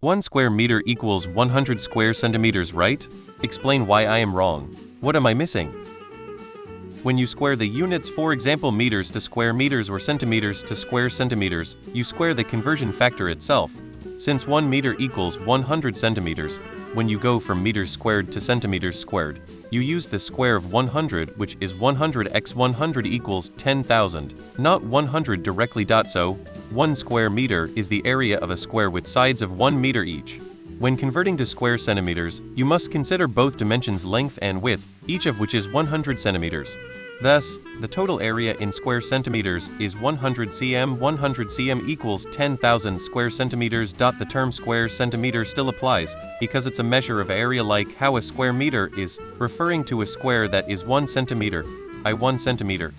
1 square meter equals 100 square centimeters, right? Explain why I am wrong. What am I missing? When you square the units, for example meters to square meters or centimeters to square centimeters, you square the conversion factor itself. Since 1 meter equals 100 centimeters, when you go from meters squared to centimeters squared, you use the square of 100, which is 100 x 100 equals 10,000, not 100 directly. So, 1 square meter is the area of a square with sides of 1 meter each. When converting to square centimeters, you must consider both dimensions length and width, each of which is 100 centimeters. Thus, the total area in square centimeters is 100 cm. 100 cm equals 10,000 square centimeters. The term square centimeter still applies, because it's a measure of area like how a square meter is, referring to a square that is 1 centimeter, I 1 centimeter.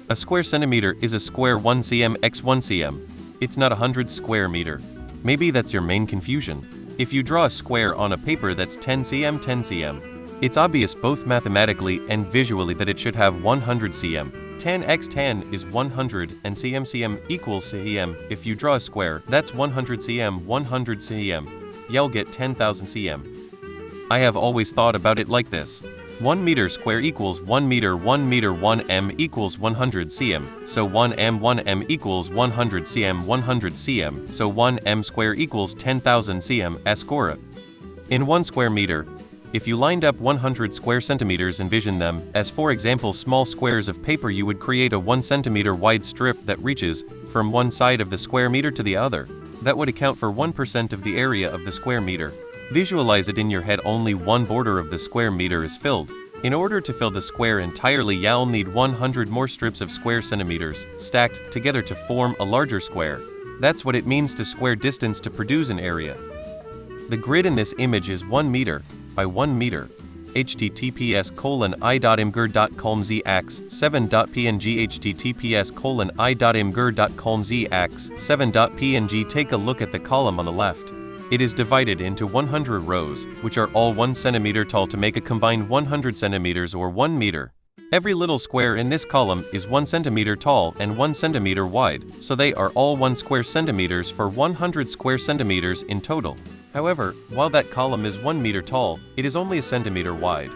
A square centimeter is a square 1 cm x 1 cm. It's not 100 square meter. Maybe that's your main confusion. If you draw a square on a paper that's 10 cm 10 cm, it's obvious both mathematically and visually that it should have 100 cm. 10 x 10 is 100 and cm equals cm. If you draw a square, that's 100 cm 100 cm. You'll get 10,000 cm. I have always thought about it like this. 1 meter square equals 1 meter 1 meter 1 m equals 100 cm. So 1 m equals 100 cm 100 cm. So 1 m square equals 10,000 cm ascora. In 1 square meter, if you lined up 100 square centimeters, envision them as, for example, small squares of paper, you would create a 1 centimeter wide strip that reaches from one side of the square meter to the other. That would account for 1% of the area of the square meter. Visualize it in your head. Only one border of the square meter is filled. In order to fill the square entirely, you'll need 100 more strips of square centimeters stacked together to form a larger square. That's what it means to square distance to produce an area. The grid in this image is 1 meter by 1 meter. https://i.imgur.colmz-ax7.png https://i.imgur.colmz-ax7.png. Take a look at the column on the left. It is divided into 100 rows, which are all 1 centimeter tall to make a combined 100 centimeters or 1 meter. Every little square in this column is 1 centimeter tall and 1 centimeter wide, so they are all 1 square centimeters for 100 square centimeters in total. However, while that column is 1 meter tall, it is only a centimeter wide.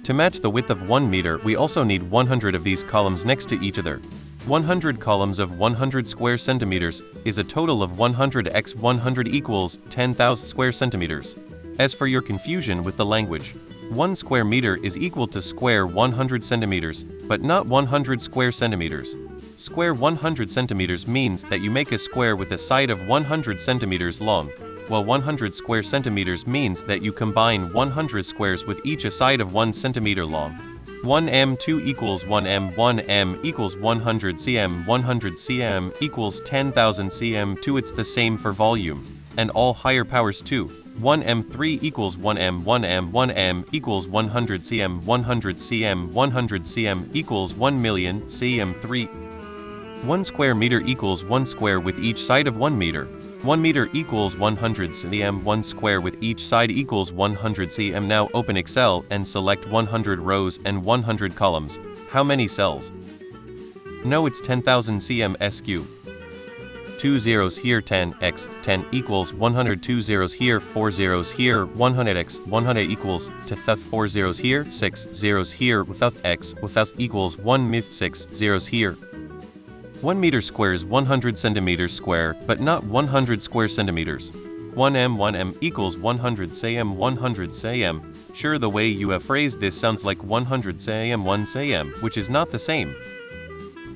To match the width of 1 meter, we also need 100 of these columns next to each other. 100 columns of 100 square centimeters is a total of 100 x 100 equals 10,000 square centimeters. As for your confusion with the language, 1 square meter is equal to square 100 centimeters, but not 100 square centimeters. Square 100 centimeters means that you make a square with a side of 100 centimeters long, while 100 square centimeters means that you combine 100 squares with each a side of 1 centimeter long. 1m2 equals 1m 1m equals 100 cm 100 cm equals 10,000 cm2. It's the same for volume and all higher powers too. 1m3 equals 1m 1m 1m equals 100 cm 100 cm 100 cm equals 1 million cm3. 1 square meter equals 1 square with each side of 1 meter. 1 meter equals 100 cm. 1 square with each side equals 100 cm. Now open Excel and select 100 rows and 100 columns. How many cells? No, it's 10,000 cm SQ. 2 zeros here. 10 x 10 equals 100. 2 zeros here. 4 zeros here. 100 x 100 equals to 4 zeros here. 6 zeros here. Without x without equals 1 myth. 6 zeros here. 1 meter square is 100 centimeters square, but not 100 square centimeters. 1m equals 100 cm 100 cm. Sure, the way you have phrased this sounds like 100 cm 1 cm, which is not the same.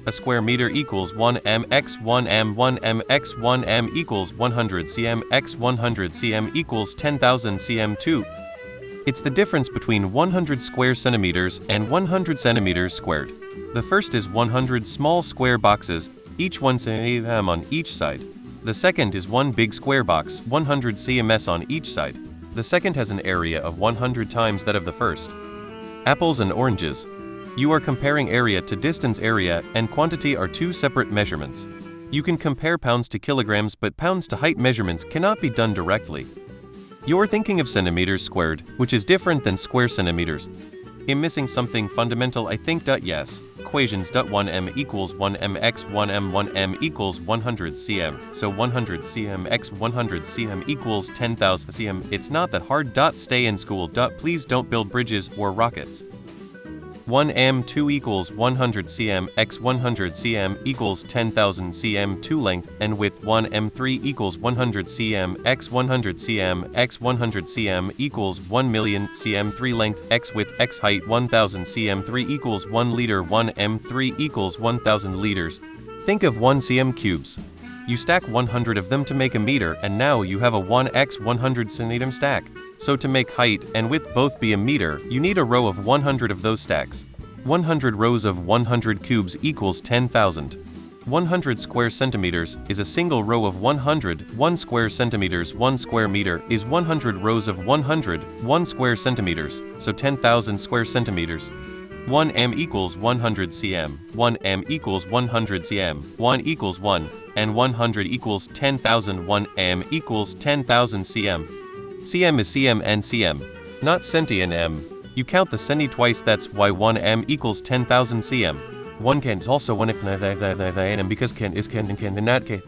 A square meter equals 1m x 1m 1m x 1m equals 100 cm x 100 cm equals 10,000 cm2. It's the difference between 100 square centimeters and 100 centimeters squared. The first is 100 small square boxes, each 1 cm on each side. The second is one big square box, 100 cms on each side. The second has an area of 100 times that of the first. Apples and oranges. You are comparing area to distance. Area and quantity are two separate measurements. You can compare pounds to kilograms, but pounds to height measurements cannot be done directly. You're thinking of centimeters squared, which is different than square centimeters. I'm missing something fundamental, I think. Yes. equations. 1m equals 1m x 1m 1m equals 100 cm. So 100 cm x 100 cm equals 10,000 cm. It's not that hard. Stay in school. Please don't build bridges or rockets. 1m2 equals 100 cm x 100 cm equals 10,000 cm 2 length and width. 1m3 equals 100 cm x 100 cm x 100 cm equals 1 million cm 3 length x width x height 1000 cm 3 equals 1 liter. 1m3 equals 1000 liters. Think of 1 cm cubes. You stack 100 of them to make a meter, and now you have a 1x 100 cm stack. So to make height and width both be a meter, you need a row of 100 of those stacks. 100 rows of 100 cubes equals 10,000. 100 square centimeters is a single row of 100. 1 square centimeters 1 square meter is 100 rows of 100, 1 square centimeters, so 10,000 square centimeters. 1m equals 100 cm, 1m equals 100 cm, 1 equals 1, and 100 equals 10,000. 1m equals 10,000 cm. Cm is cm and cm, not centi and m. You count the centi twice, that's why 1m equals 10,000 cm. 1 can is also 1 and because can is can and not can.